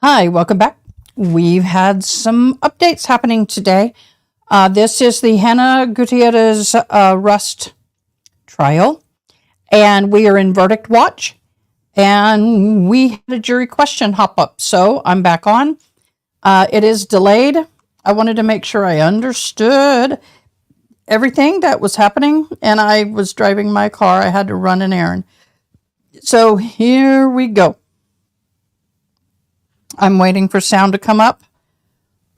Hi, welcome back. We've had some updates happening today. This is the Hanna Gutierrez Rust trial, and we are in verdict watch, and we had a jury question hop up, so I'm back on. It is delayed. I wanted to make sure I understood everything that was happening, and I was driving my car. I had to run an errand. So here we go. I'm waiting for sound to come up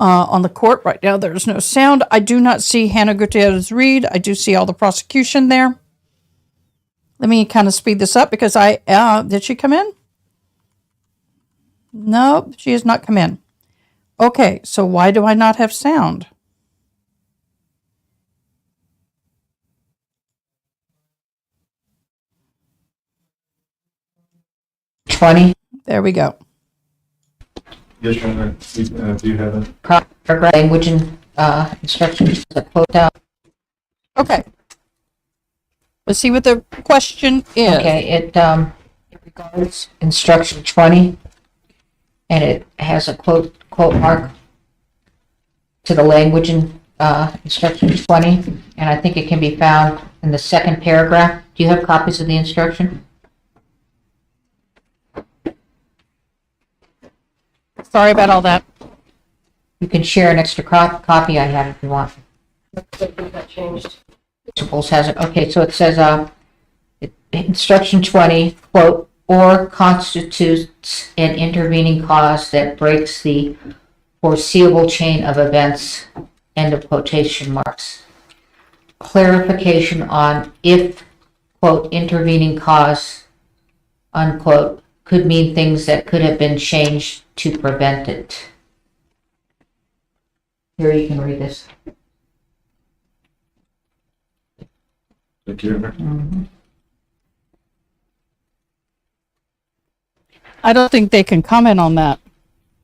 on the court. Right now, there's no sound. I do not see Hanna Gutierrez read. I do see all the prosecution there. Let me kind of speed this up because did she come in? No, she has not come in. Okay, so why do I not have sound? There we go. Yes, Your Honor. We do have it. Proper language and instructions to quote out. Okay. Let's see what the question is. Okay, it regards instruction 20, and it has a quote mark to the language in instruction 20, and I think it can be found in the second paragraph. Do you have copies of the instruction? Sorry about all that. You can share an extra copy I have if you want. That changed. Principals has it. Okay, so it says, instruction 20, quote, or constitutes an intervening cause that breaks the foreseeable chain of events, end of quotation marks. Clarification on if, quote, intervening cause, unquote, could mean things that could have been changed to prevent it. Here, you can read this. Thank you, Your Honor. Mm-hmm. I don't think they can comment on that.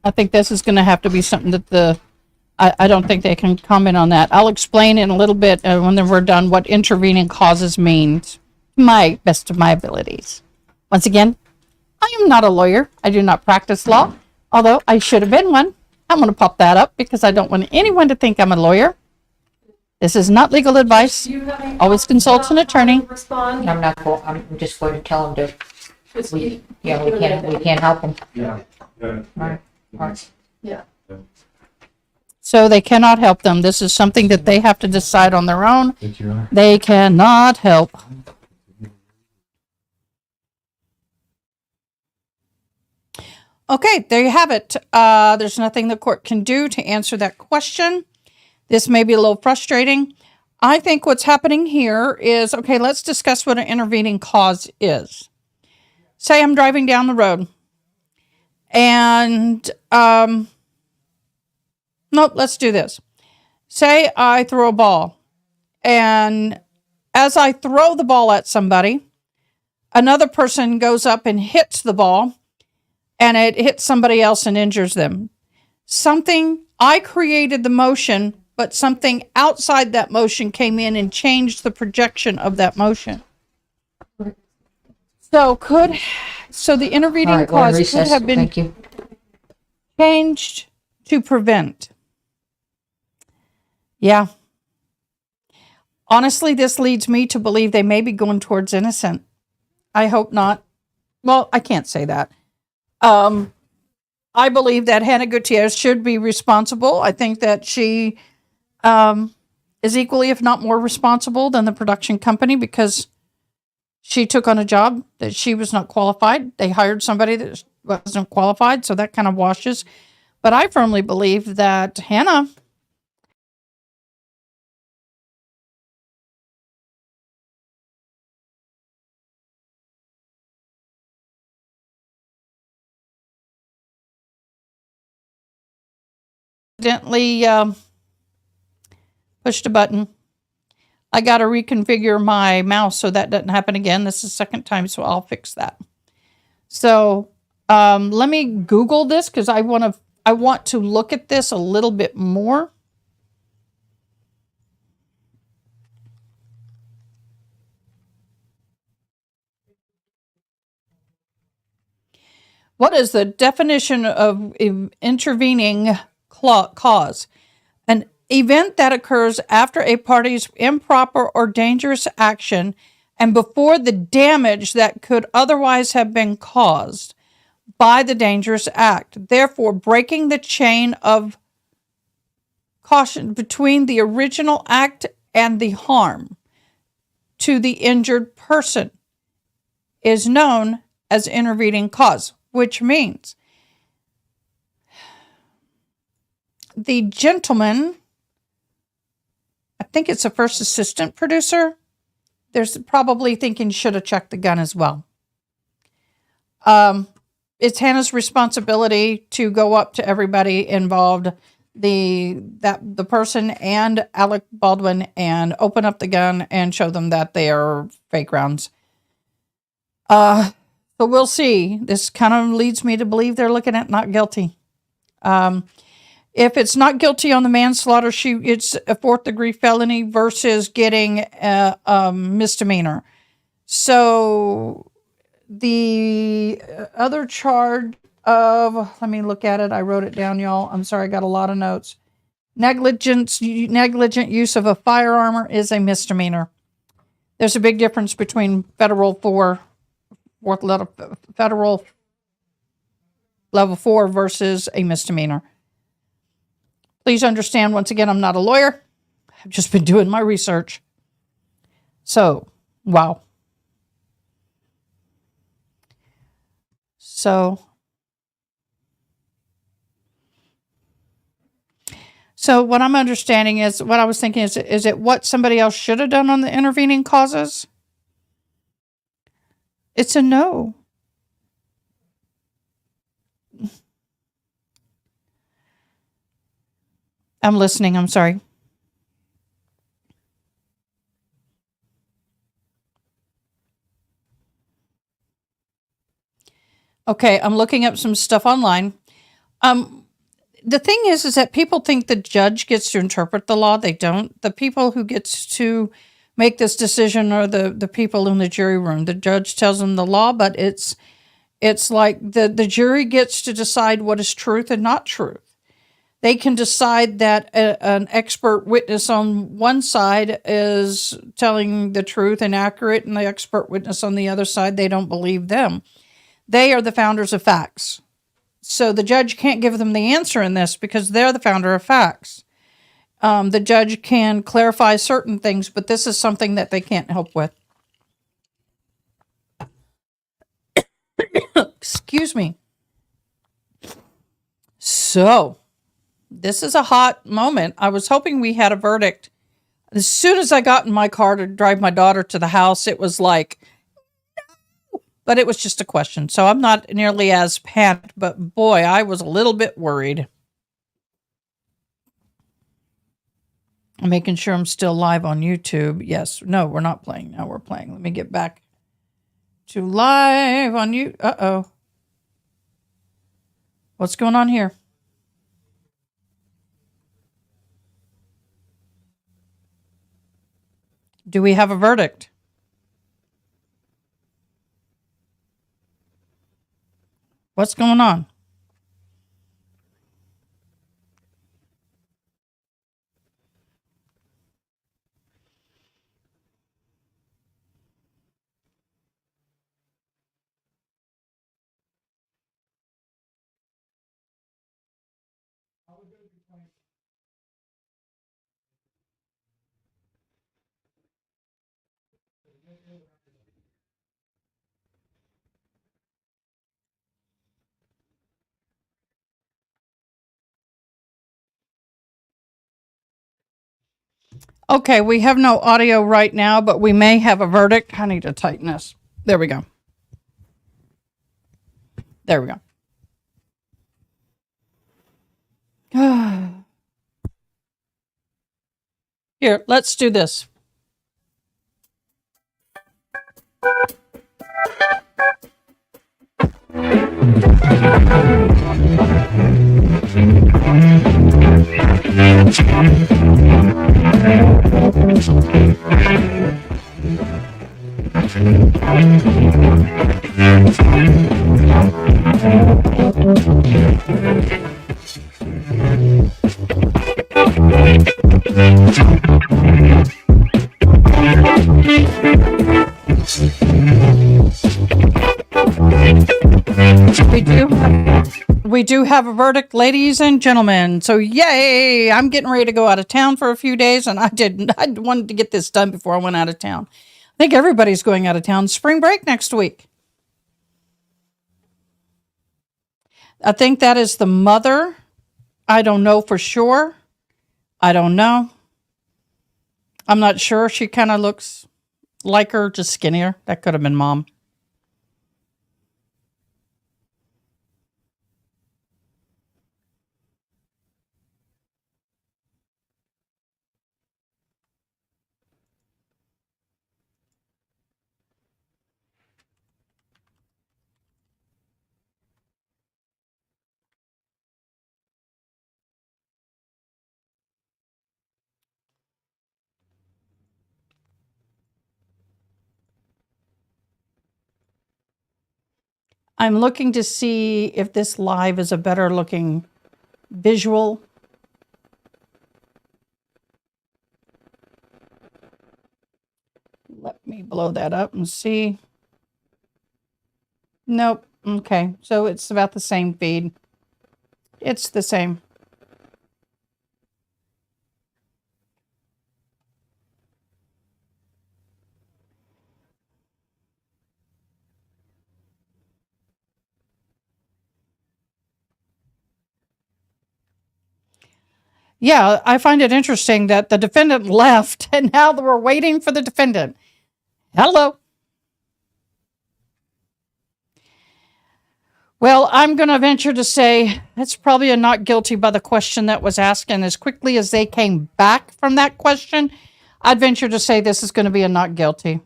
I think this is going to have to be something that I don't think they can comment on that. I'll explain in a little bit when we're done what intervening causes means, my best of my abilities. Once again, I am not a lawyer. I do not practice law, although I should have been one. I'm going to pop that up because I don't want anyone to think I'm a lawyer. This is not legal advice. Always consult an attorney. Respond. I'm just going to tell them to. We can't help them. Yeah. Right. Yeah. So they cannot help them. This is something that they have to decide on their own. Thank you, Your Honor. They cannot help. Okay, there you have it. There's nothing the court can do to answer that question. This may be a little frustrating. I think what's happening here is, okay, let's discuss what an intervening cause is. Say I'm driving down the road and, nope, let's do this. Say I throw a ball, and as I throw the ball at somebody, another person goes up and hits the ball, and it hits somebody else and injures them. I created the motion, but something outside that motion came in and changed the projection of that motion. So the intervening cause could have been changed to prevent. Yeah. Honestly, this leads me to believe they may be going towards innocent. I hope not. Well, I can't say that. I believe that Hanna Gutierrez should be responsible. I think that she is equally, if not more, responsible than the production company because she took on a job that she was not qualified. They hired somebody that wasn't qualified, so that kind of washes. But I firmly believe that Hanna accidentally pushed a button. I got to reconfigure my mouse so that doesn't happen again. This is the second time, so I'll fix that. So let me Google this because I want to look at this a little bit more. What is the definition of intervening cause? An event that occurs after a party's improper or dangerous action and before the damage that could otherwise have been caused by the dangerous act, therefore breaking the chain of caution between the original act and the harm to the injured person is known as intervening cause, which means the gentleman, I think it's a first assistant producer, there's probably thinking should have checked the gun as well. It's Hannah's responsibility to go up to everybody involved, the person and Alec Baldwin, and open up the gun and show them that they are fake rounds. So we'll see. This kind of leads me to believe they're looking at not guilty. If it's not guilty on the manslaughter, it's a 4th degree felony versus getting a misdemeanor. So the other charge of, let me look at it. I wrote it down, y'all. I'm sorry, I got a lot of notes. Negligent use of a firearm is a misdemeanor. There's a big difference between federal level 4 versus a misdemeanor. Please understand, once again, I'm not a lawyer. I've just been doing my research. So, wow. So what I'm understanding is, what I was thinking is it what somebody else should have done on the intervening causes? It's a no. I'm listening. I'm sorry. Okay, I'm looking up some stuff online. The thing is that people think the judge gets to interpret the law. They don't. The people who gets to make this decision are the people in the jury room. The judge tells them the law, but it's like the jury gets to decide what is truth and not truth. They can decide that an expert witness on one side is telling the truth and accurate, and the expert witness on the other side, they don't believe them. They are the founders of facts. So the judge can't give them the answer in this because they're the founder of facts. The judge can clarify certain things, but this is something that they can't help with. Excuse me. So, this is a hot moment. I was hoping we had a verdict. As soon as I got in my car to drive my daughter to the house, it was like, no! But it was just a question. So I'm not nearly as panicked, but boy, I was a little bit worried. I'm making sure I'm still live on YouTube. Yes. No, we're not playing. Now we're playing. Let me get back to live on you. Uh-oh. What's going on here? Do we have a verdict? What's going on? Okay, we have no audio right now, but we may have a verdict. I need to tighten this. There we go. There we go. Here, let's do this. We do have a verdict, ladies and gentlemen. So yay! I'm getting ready to go out of town for a few days, and I wanted to get this done before I went out of town. I think everybody's going out of town. Spring break next week. I think that is the mother. I don't know for sure. I don't know. I'm not sure. She kind of looks like her, just skinnier. That could have been mom. I'm looking to see if this live is a better looking visual. Let me blow that up and see. Nope. Okay. So it's about the same feed. It's the same. Yeah, I find it interesting that the defendant left and now we're waiting for the defendant. Hello. Well, I'm going to venture to say it's probably a not guilty by the question that was asked. And as quickly as they came back from that question, I'd venture to say this is going to be a not guilty.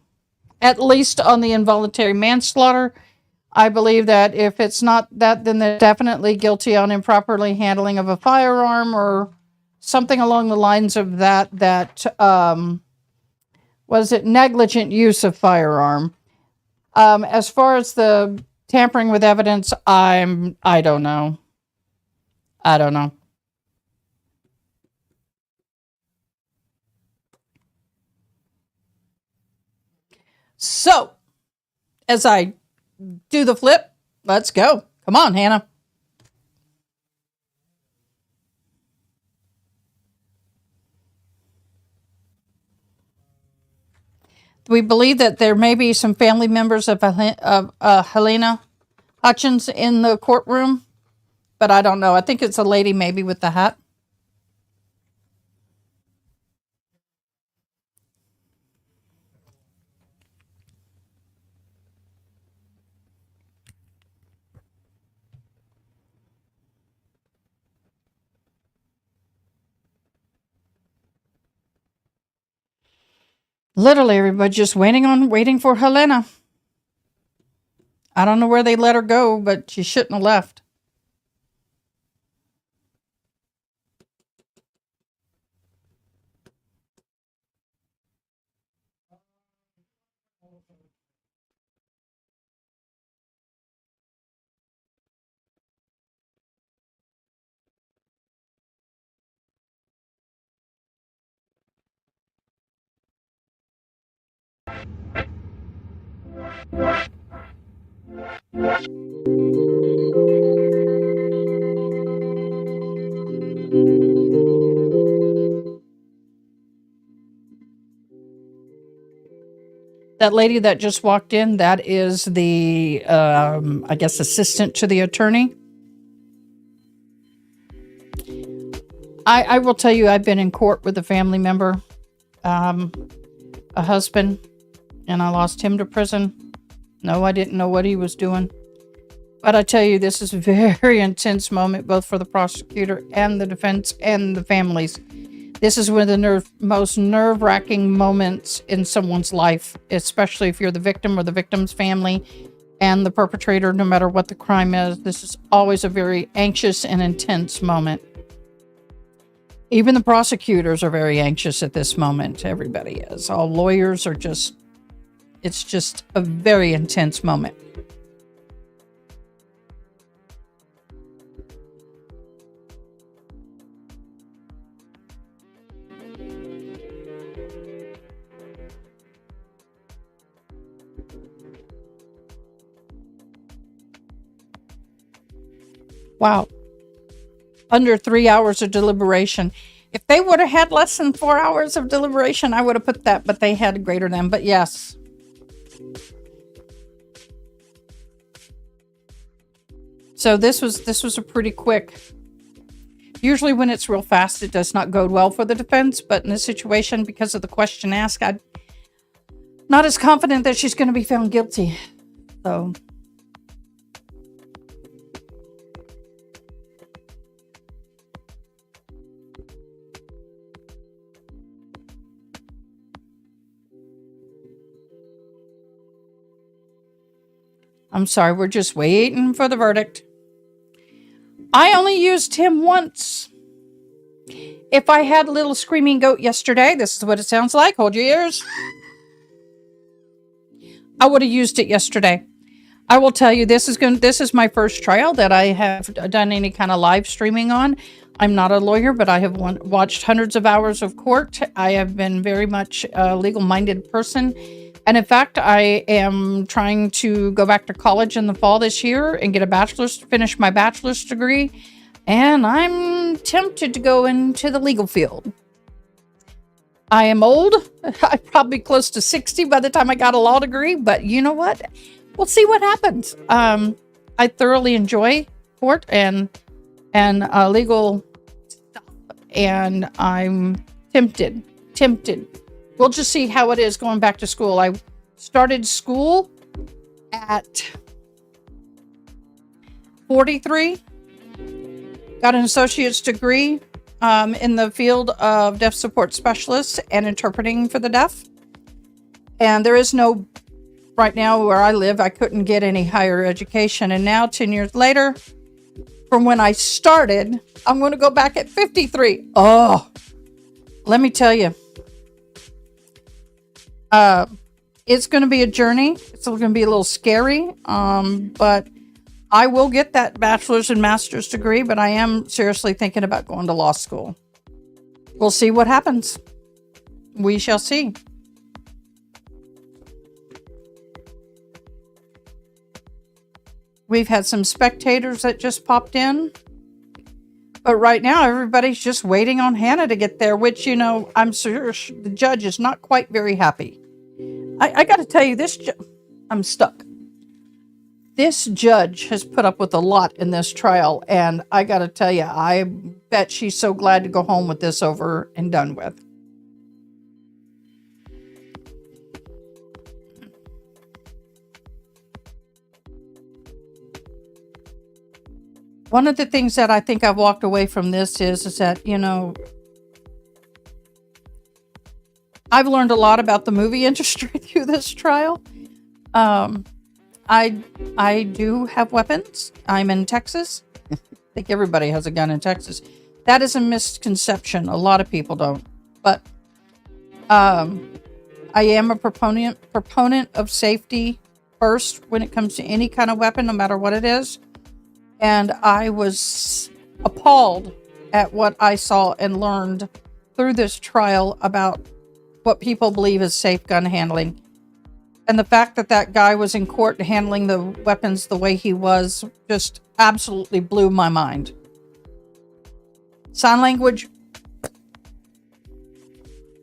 At least on the involuntary manslaughter. I believe that if it's not that, then they're definitely guilty on improperly handling of a firearm or something along the lines of that, was it negligent use of firearm? As far as the tampering with evidence, I don't know. I don't know. So, as I do the flip, let's go. Come on, Hannah. We believe that there may be some family members of Helena Hutchins in the courtroom, but I don't know. I think it's a lady maybe with the hat. Literally, everybody just waiting for Helena. I don't know where they let her go, but she shouldn't have left. That lady that just walked in, that is the, I guess, assistant to the attorney. I will tell you, I've been in court with a family member, a husband, and I lost him to prison. No, I didn't know what he was doing. But I tell you, this is a very intense moment, both for the prosecutor and the defense and the families. This is one of the most nerve-wracking moments in someone's life, especially if you're the victim or the victim's family and the perpetrator, no matter what the crime is. This is always a very anxious and intense moment. Even the prosecutors are very anxious at this moment. Everybody is. All lawyers are just, it's just a very intense moment. Wow. Under 3 hours of deliberation. If they would have had less than 4 hours of deliberation, I would have put that, but they had greater than. But yes. So this was a pretty quick. Usually when it's real fast, it does not go well for the defense. But in this situation, because of the question asked, I'm not as confident that she's going to be found guilty. So. I'm sorry, we're just waiting for the verdict. I only used him once. If I had a little screaming goat yesterday, this is what it sounds like. Hold your ears. I would have used it yesterday. I will tell you, this is my first trial that I have done any kind of live streaming on. I'm not a lawyer, but I have watched hundreds of hours of court. I have been very much a legal-minded person. And in fact, I am trying to go back to college in the fall this year and get finish my bachelor's degree. And I'm tempted to go into the legal field. I am old. I'm probably close to 60 by the time I got a law degree. But you know what? We'll see what happens. I thoroughly enjoy court and legal stuff. And I'm tempted. We'll just see how it is going back to school. I started school at 43, got an associate's degree in the field of deaf support specialists and interpreting for the deaf. And there is no, right now where I live, I couldn't get any higher education. And now 10 years later, from when I started, I'm going to go back at 53. Oh, let me tell you. It's going to be a journey. It's going to be a little scary, but I will get that bachelor's and master's degree, but I am seriously thinking about going to law school. We'll see what happens. We shall see. We've had some spectators that just popped in. But right now, everybody's just waiting on Hanna to get there, which, you know, I'm sure the judge is not quite very happy. I got to tell you, I'm stuck. This judge has put up with a lot in this trial, and I got to tell you, I bet she's so glad to go home with this over and done with. One of the things that I think I've walked away from this is that, you know, I've learned a lot about the movie industry through this trial. I do have weapons. I'm in Texas. I think everybody has a gun in Texas. That is a misconception. A lot of people don't. But I am a proponent of safety first when it comes to any kind of weapon, no matter what it is. And I was appalled at what I saw and learned through this trial about what people believe is safe gun handling. And the fact that that guy was in court handling the weapons the way he was just absolutely blew my mind. Sign language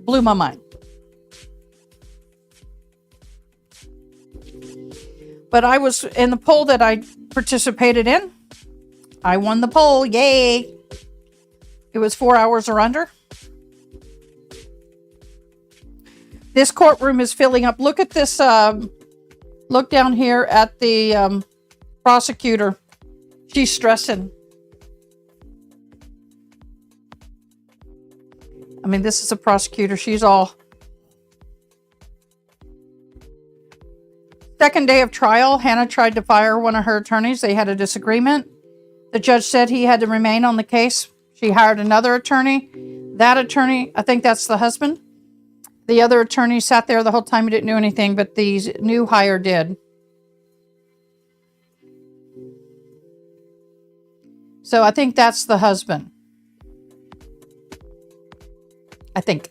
blew my mind. But I was in the poll that I participated in. I won the poll. Yay. It was 4 hours or under. This courtroom is filling up. Look at this. Look down here at the prosecutor. She's stressing. I mean, this is a prosecutor. She's all. Second day of trial, Hanna tried to fire one of her attorneys. They had a disagreement. The judge said he had to remain on the case. She hired another attorney. That attorney, I think that's the husband. The other attorney sat there the whole time. He didn't do anything, but the new hire did. So I think that's the husband. I think.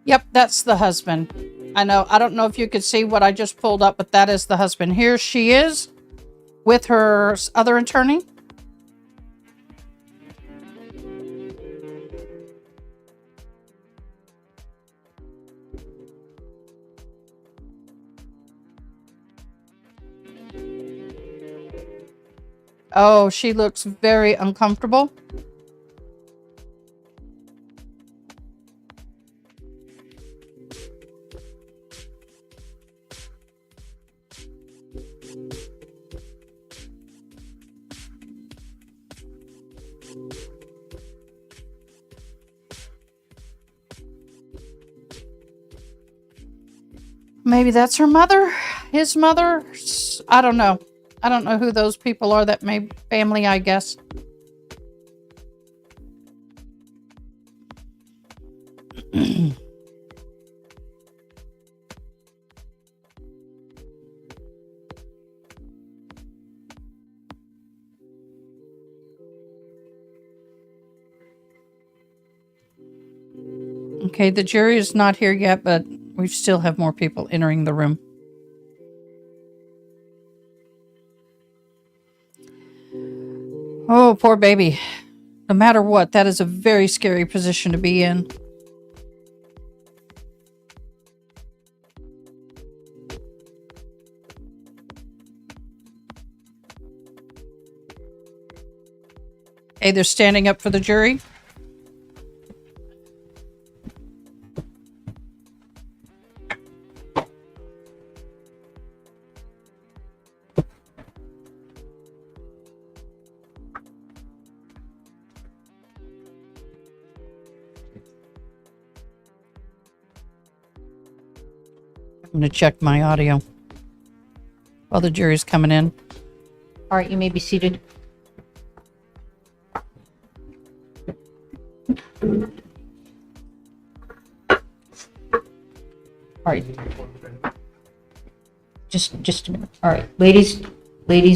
Yep, that's the husband. I know. I don't know if you could see what I just pulled up, but that is the husband. Here she is with her other attorney. Oh, she looks very uncomfortable. Maybe that's her mother, his mother. I don't know. I don't know who those people are. That may family, I guess. Okay, the jury is not here yet, but we still have more people entering the room. Oh, poor baby. No matter what, that is a very scary position to be in. Okay, they're standing up for the jury. I'm going to check my audio while the jury's coming in. All right, you may be seated. All right. Just a minute. All right, ladies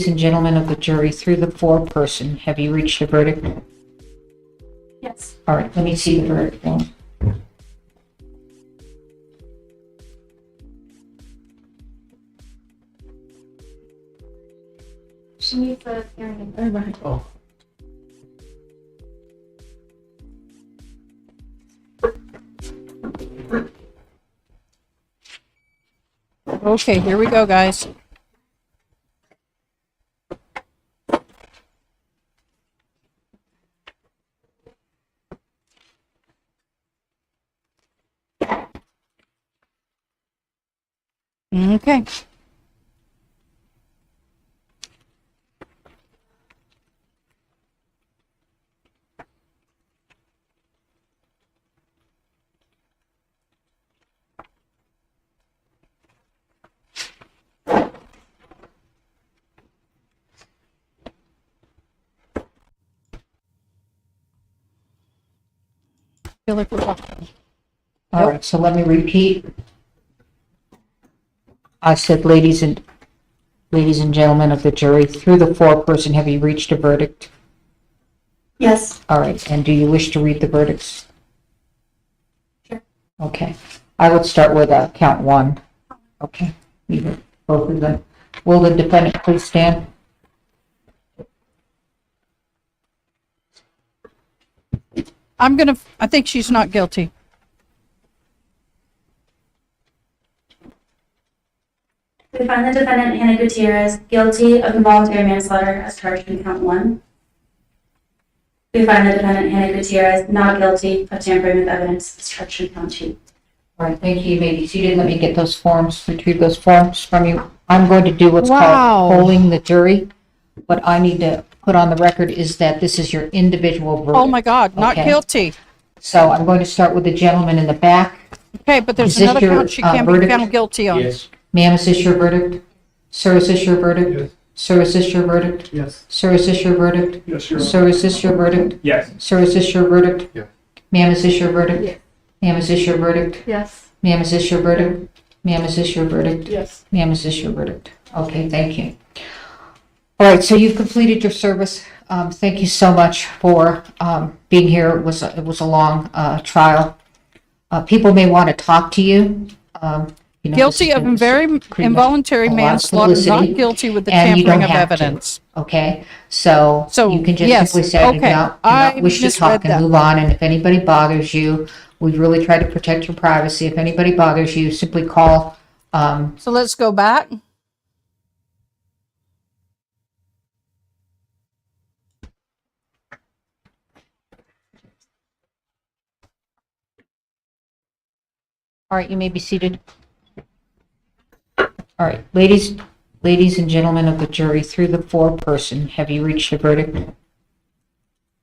and gentlemen of the jury, through the foreperson, have you reached a verdict? Yes. All right, let me see the verdict form. She needs a hearing. Oh. Okay, here we go, guys. Okay. Feel like we're talking. All right, so let me repeat. I said, ladies and gentlemen of the jury, through the foreperson, have you reached a verdict? Yes. All right, and do you wish to read the verdicts? Sure. Okay, I would start with count one. Okay, either, both of them. Will the defendant please stand? I think she's not guilty. We find the defendant, Hanna Gutierrez, guilty of involuntary manslaughter as charged in count one. We find the defendant, Hanna Gutierrez, not guilty of tampering with evidence as charged in count two. All right, thank you. You may be seated. Let me get those forms, retrieve those forms from you. I'm going to do what's Wow. called polling the jury. What I need to put on the record is that this is your individual verdict. Oh my God, not Okay. guilty. So I'm going to start with the gentleman in the back. Okay, but there's Is this another your, count she can't be verdict? found guilty on. Yes. Ma'am, is this your verdict? Sir, is this your verdict? Yes. Sir, is this your verdict? Yes. Sir, is this your verdict? Yes, sure. Sir, is this your verdict? Yes. Sir, is this your verdict? Yeah. Ma'am, is this your verdict? Yes. Ma'am, is this your verdict? Yes. Ma'am, is this your verdict? Ma'am, is this your verdict? Yes. Ma'am, is this your verdict? Okay, thank you. All right, so you've completed your service. Thank you so much for being here. It was a long trial. people may want to talk to you. You know, Guilty this of is involuntary a lot of manslaughter, publicity, not guilty with the and you tampering don't of have to. evidence. Okay, so So, you can just yes, simply say, I do okay, not I wish to misread talk and that. move on, and if anybody bothers you, we really try to protect your privacy. If anybody bothers you, simply call, So let's go back. all right, you may be seated. All right, ladies and gentlemen of the jury, through the foreperson, have you reached a verdict?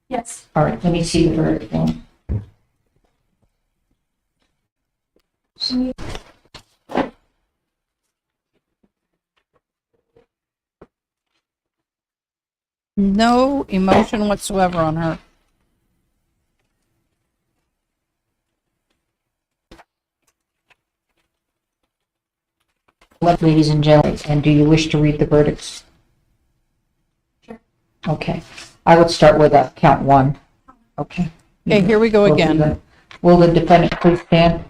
Yes. All right, let me see the verdict form. No emotion whatsoever on her. Ladies and gentlemen, and do you wish to read the verdicts? Sure. Okay, I would start with count one. Okay. Okay, here we go again. Will the defendant please stand?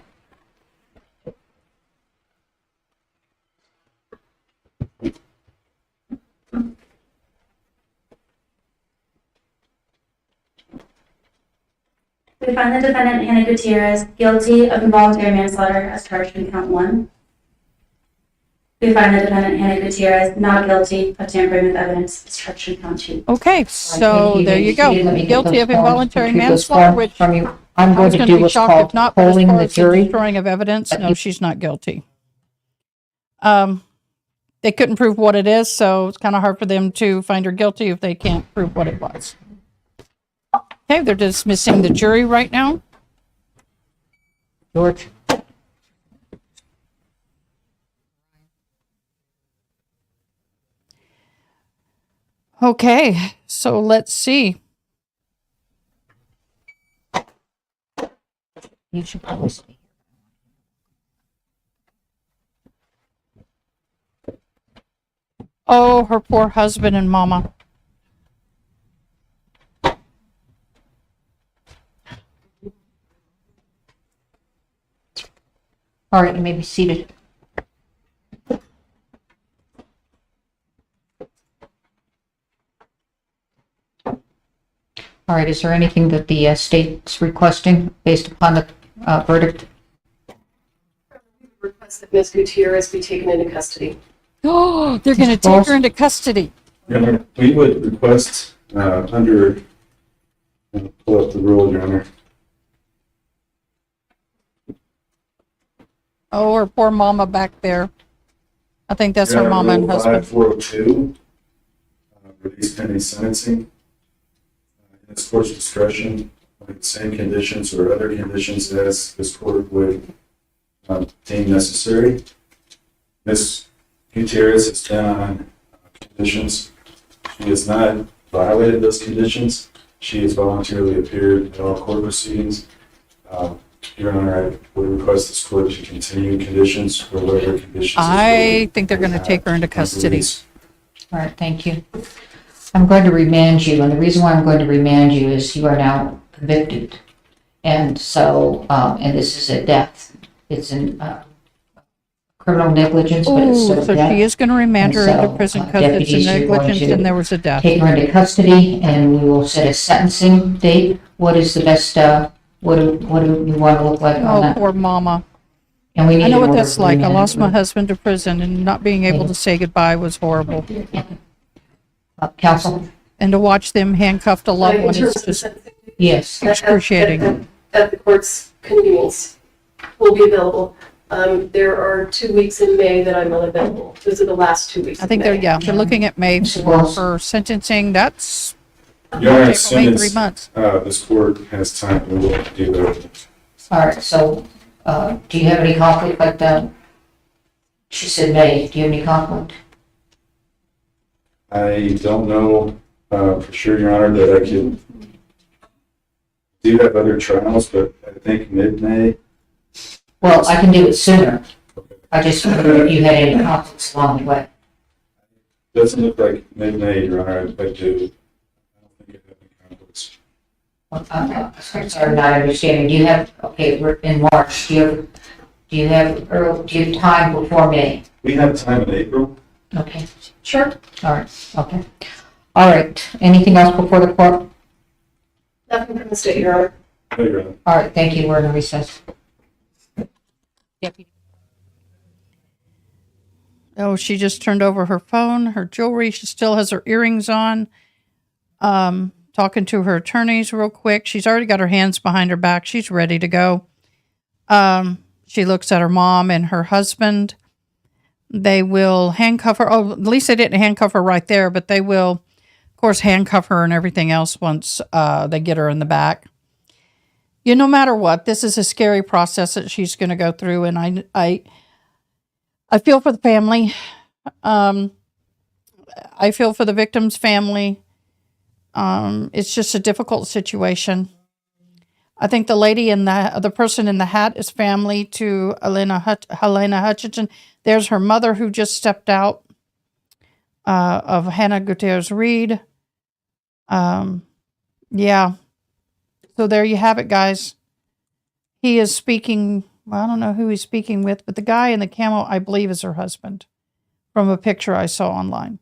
We find the defendant, Hanna Gutierrez, guilty of involuntary manslaughter as charged in count 1. We find the defendant, Hanna Gutierrez, not guilty of tampering with evidence as charged in count 2. Okay, so there you go. Let me get Guilty those of forms, involuntary retrieve those manslaughter, forms which from you. I'm I going was to going do to be what's shocked called if not, but as polling far the as the jury. destroying of evidence, no, she's not guilty. They couldn't prove what it is, so it's kind of hard for them to find her guilty if they can't prove what it was. Okay, they're dismissing the jury right now. George? Okay, so let's see. You should probably speak. Oh, her poor husband and mama. All right, you may be seated. All right, is there anything that the state's requesting based upon the verdict? Request that Ms. Gutierrez be taken into custody. Oh, they're going to take her into custody. Your Honor, we would request under, pull up the rule, Your Honor. Oh, her poor mama back there. I think that's her Your Honor, mama and Rule husband. 5402, release pending sentencing. In this court's discretion, with the same conditions or other conditions as this court would deem necessary. Ms. Gutierrez has been on conditions. She has not violated those conditions. She has voluntarily appeared at all court proceedings. Your Honor, I would request this court to continue conditions or whatever conditions. I think they're going to take her into custody. All right, thank you. I'm going to remand you, and the reason why I'm going to remand you is you are now convicted. And so, and this is a death. It's an criminal negligence, but it's Oh, still so death. she is going to remand her And into so, prison because it's a deputies, you're going negligence to and there was a death. Take her into custody, and we will set a sentencing date. What is the best, what do you want to look like on Oh, that? poor mama. And we need I know an what order that's of like. I remand. lost my husband to prison and not being able to say goodbye was horrible. Counsel? And to watch them handcuffed a loved In one terms is of the just sentencing, Yes. excruciating. at the court's convenience, will be available. There are 2 weeks in May that I'm unavailable. Those are the last 2 weeks I of think May. they're looking at May for sentencing. That's Your Honor, April, as May, soon 3 as months. this court has time, we will do that. All right, so, do you have any conflict like that? She said May. Do you have any conflict? I don't know for sure, Your Honor, that I could do have other trials, but I think mid-May. Well, I can do it sooner. I just wondered if you had any conflicts along the way. Doesn't look like mid-May, Your Honor. I do. I don't think I have any conflicts. Sorry, not understanding. Do you have, okay, we're in March, do you have time before May? We have time in April. Okay, Sure. all right, okay. All right, anything else before the court? Nothing from the state, Your Honor. No, Your Honor. All right, thank you, we're in a recess. Oh, she just turned over her phone, her jewelry. She still has her earrings on. Talking to her attorneys real quick. She's already got her hands behind her back. She's ready to go. She looks at her mom and her husband. They will handcuff her. Oh, at least they didn't handcuff her right there, but they will, of course, handcuff her and everything else once they get her in the back. No matter what, this is a scary process that she's going to go through, and I feel for the family. I feel for the victim's family. It's just a difficult situation. I think the lady in the person in the hat is family to Helena Hutchinson. There's her mother who just stepped out of Hanna Gutierrez Reed. Yeah. So there you have it, guys. He is speaking. Well, I don't know who he's speaking with, but the guy in the camo, I believe, is her husband from a picture I saw online.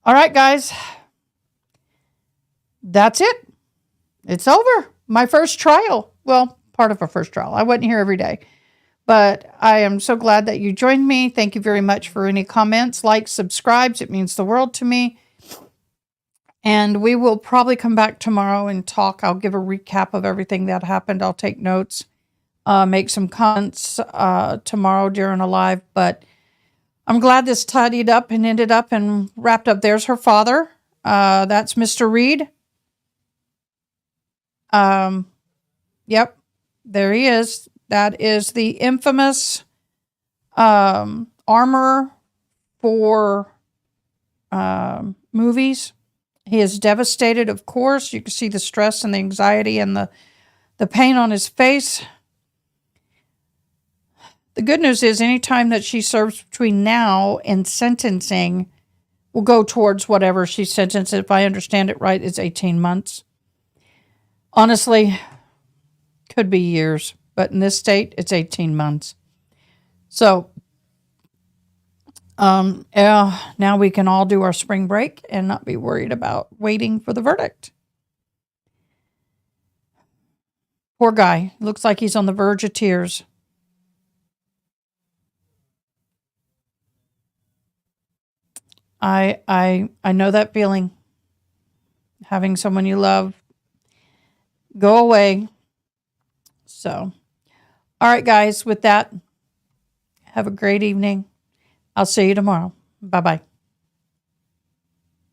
All right, guys. That's it. It's over. My first trial. Well, part of a first trial. I wasn't here every day. But I am so glad that you joined me. Thank you very much for any comments, likes, subscribes. It means the world to me. And we will probably come back tomorrow and talk. I'll give a recap of everything that happened. I'll take notes, make some comments tomorrow during a live. But I'm glad this tidied up and ended up and wrapped up. There's her father. That's Mr. Reed. Yep, there he is. That is the infamous armor for movies. He is devastated, of course. You can see the stress and the anxiety and the pain on his face. The good news is anytime that she serves between now and sentencing will go towards whatever she's sentenced. If I understand it right, it's 18 months. Honestly, could be years, but in this state, it's 18 months. So, now we can all do our spring break and not be worried about waiting for the verdict. Poor guy. Looks like he's on the verge of tears. I know that feeling. Having someone you love go away. So, all right, guys, with that, have a great evening. I'll see you tomorrow. Bye-bye.